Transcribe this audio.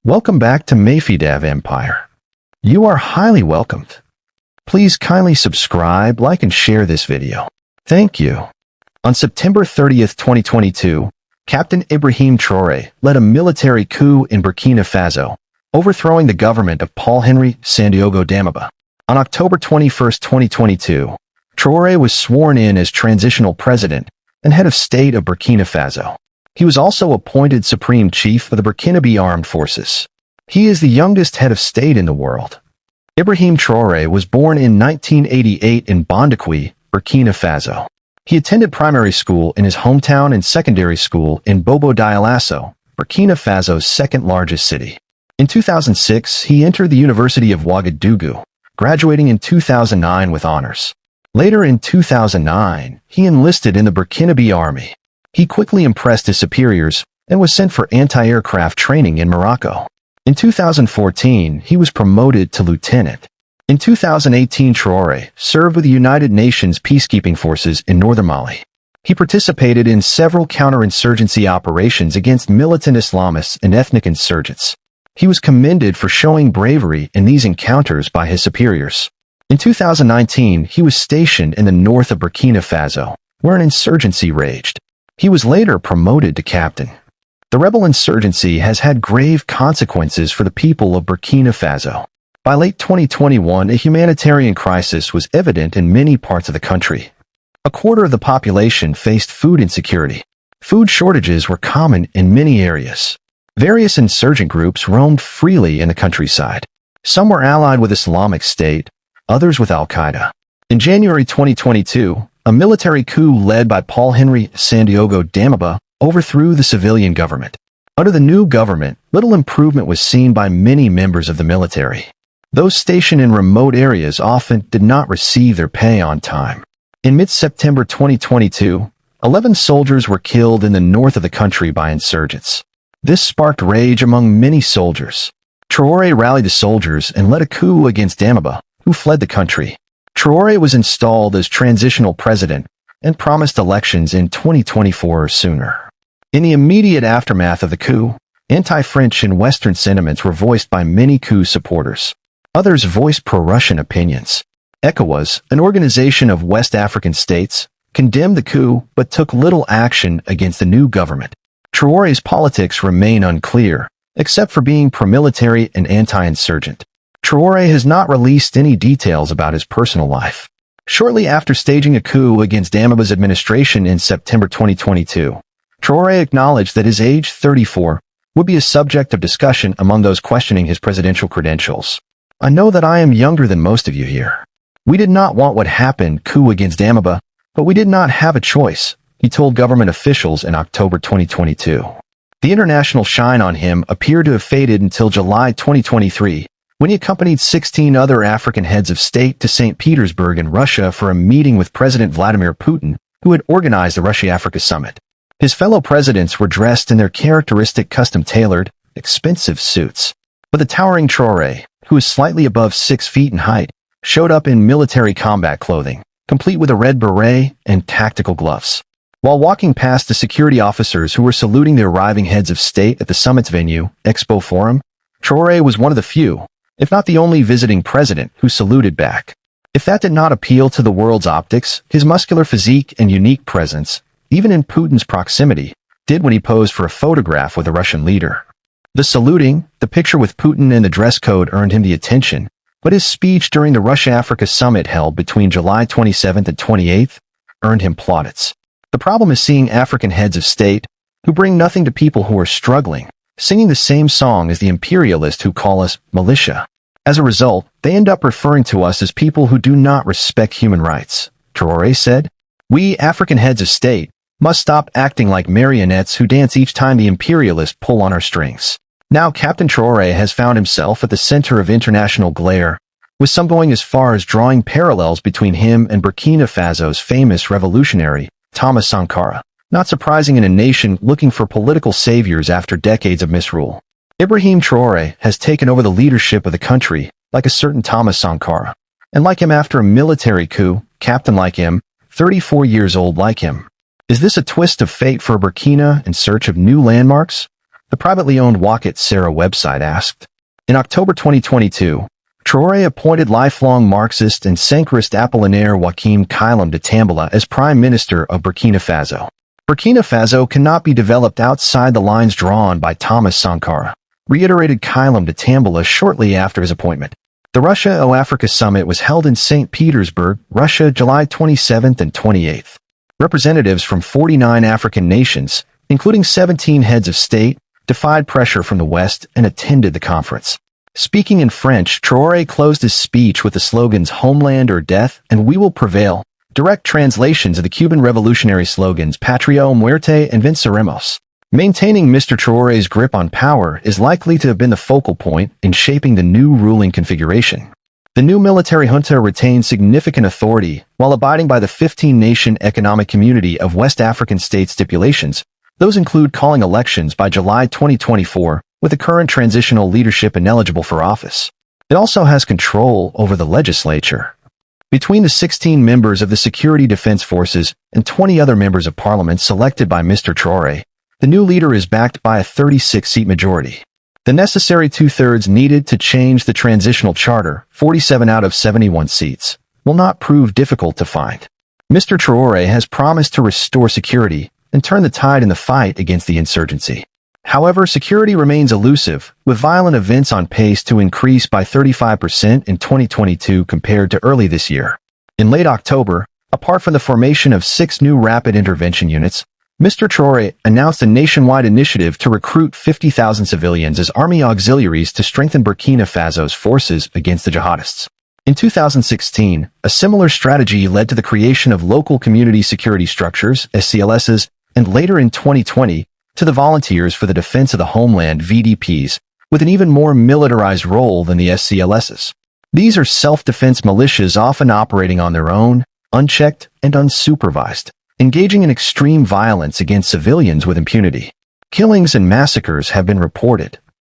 Welcome back to Mayfidav Empire. You are highly welcomed. Please kindly subscribe, like, and share this video. Thank you. On September 30th, 2022, Captain Ibrahim Traoré led a military coup in Burkina Faso, overthrowing the government of Paul-Henri Damiba. On October 21st, 2022, Traoré was sworn in as transitional president and head of state of Burkina Faso. He was also appointed Supreme Chief of the Burkinabe Armed Forces. He is the youngest head of state in the world. Ibrahim Traoré was born in 1988 in Bondokui, Burkina Faso. He attended primary school in his hometown and secondary school in Bobo-Dioulasso, Burkina Faso's second-largest city. In 2006, he entered the University of Ouagadougou, graduating in 2009 with honors. Later in 2009, he enlisted in the Burkinabe Army. He quickly impressed his superiors and was sent for anti-aircraft training in Morocco. In 2014, he was promoted to lieutenant. In 2018, Traoré served with the United Nations peacekeeping forces in northern Mali. He participated in several counterinsurgency operations against militant Islamists and ethnic insurgents. He was commended for showing bravery in these encounters by his superiors. In 2019, he was stationed in the north of Burkina Faso, where an insurgency raged. He was later promoted to captain. The rebel insurgency has had grave consequences for the people of Burkina Faso. By late 2021, a humanitarian crisis was evident in many parts of the country. A quarter of the population faced food insecurity. Food shortages were common in many areas. Various insurgent groups roamed freely in the countryside. Some were allied with Islamic State, others with Al-Qaeda. In January 2022, a military coup led by Paul-Henri Damiba overthrew the civilian government. Under the new government, little improvement was seen by many members of the military. Those stationed in remote areas often did not receive their pay on time. In mid-September 2022, 11 soldiers were killed in the north of the country by insurgents. This sparked rage among many soldiers. Traoré rallied the soldiers and led a coup against Damiba, who fled the country. Traoré was installed as transitional president and promised elections in 2024 or sooner. In the immediate aftermath of the coup, anti-French and Western sentiments were voiced by many coup supporters. Others voiced pro-Russian opinions. ECOWAS, an organization of West African states, condemned the coup but took little action against the new government. Traoré's politics remain unclear, except for being pro-military and anti-insurgent. Traoré has not released any details about his personal life. Shortly after staging a coup against Damiba's administration in September 2022, Traoré acknowledged that his age, 34, would be a subject of discussion among those questioning his presidential credentials. I know that I am younger than most of you here. We did not want what happened, coup against Damiba, but we did not have a choice, he told government officials in October 2022. The international shine on him appeared to have faded until July 2023, when he accompanied 16 other African heads of state to St. Petersburg in Russia for a meeting with President Vladimir Putin, who had organized the Russia-Africa Summit. His fellow presidents were dressed in their characteristic custom-tailored, expensive suits. But the towering Traoré, who is slightly above 6 feet in height, showed up in military combat clothing, complete with a red beret and tactical gloves. While walking past the security officers who were saluting the arriving heads of state at the summit's venue, Expo Forum, Traoré was one of the few, if not the only visiting president who saluted back. If that did not appeal to the world's optics, his muscular physique and unique presence, even in Putin's proximity, did when he posed for a photograph with a Russian leader. The saluting, the picture with Putin and the dress code earned him the attention, but his speech during the Russia-Africa Summit held between July 27th and 28th earned him plaudits. The problem is seeing African heads of state, who bring nothing to people who are struggling, singing the same song as the imperialists who call us militia. As a result, they end up referring to us as people who do not respect human rights, Traoré said. We, African heads of state, must stop acting like marionettes who dance each time the imperialists pull on our strings. Now Captain Traoré has found himself at the center of international glare, with some going as far as drawing parallels between him and Burkina Faso's famous revolutionary, Thomas Sankara. Not surprising in a nation looking for political saviors after decades of misrule. Ibrahim Traoré has taken over the leadership of the country, like a certain Thomas Sankara. And like him after a military coup, captain like him, 34 years old like him. Is this a twist of fate for Burkina in search of new landmarks? the privately owned Wakat Sera website asked. In October 2022, Traoré appointed lifelong Marxist and Sankarist Apollinaire Joachim Kailam Dambila as Prime Minister of Burkina Faso. Burkina Faso cannot be developed outside the lines drawn by Thomas Sankara, reiterated Kailam Dambila shortly after his appointment. The Russia-O-Africa Summit was held in St. Petersburg, Russia, July 27th and 28th. Representatives from 49 African nations, including 17 heads of state, defied pressure from the West and attended the conference. Speaking in French, Traoré closed his speech with the slogans "Homeland or Death" and "We Will Prevail," direct translations of the Cuban revolutionary slogans "Patria o Muerte" and "Venceremos." Maintaining Mr. Traoré's grip on power is likely to have been the focal point in shaping the new ruling configuration. The new military junta retained significant authority while abiding by the 15-nation economic community of West African state stipulations. Those include calling elections by July 2024, with the current transitional leadership ineligible for office. It also has control over the legislature. Between the 16 members of the Security Defense Forces and 20 other members of parliament selected by Mr. Traoré, the new leader is backed by a 36-seat majority. The necessary two-thirds needed to change the transitional charter, 47 out of 71 seats, will not prove difficult to find. Mr. Traoré has promised to restore security and turn the tide in the fight against the insurgency. However, security remains elusive, with violent events on pace to increase by 35% in 2022 compared to early this year. In late October, apart from the formation of 6 new rapid intervention units, Mr. Traoré announced a nationwide initiative to recruit 50,000 civilians as army auxiliaries to strengthen Burkina Faso's forces against the jihadists. In 2016, a similar strategy led to the creation of local community security structures, SCLSs, and later in 2020, to the Volunteers for the Defense of the Homeland VDPs, with an even more militarized role than the SCLSs. These are self-defense militias often operating on their own, unchecked and unsupervised, engaging in extreme violence against civilians with impunity. Killings and massacres have been reported,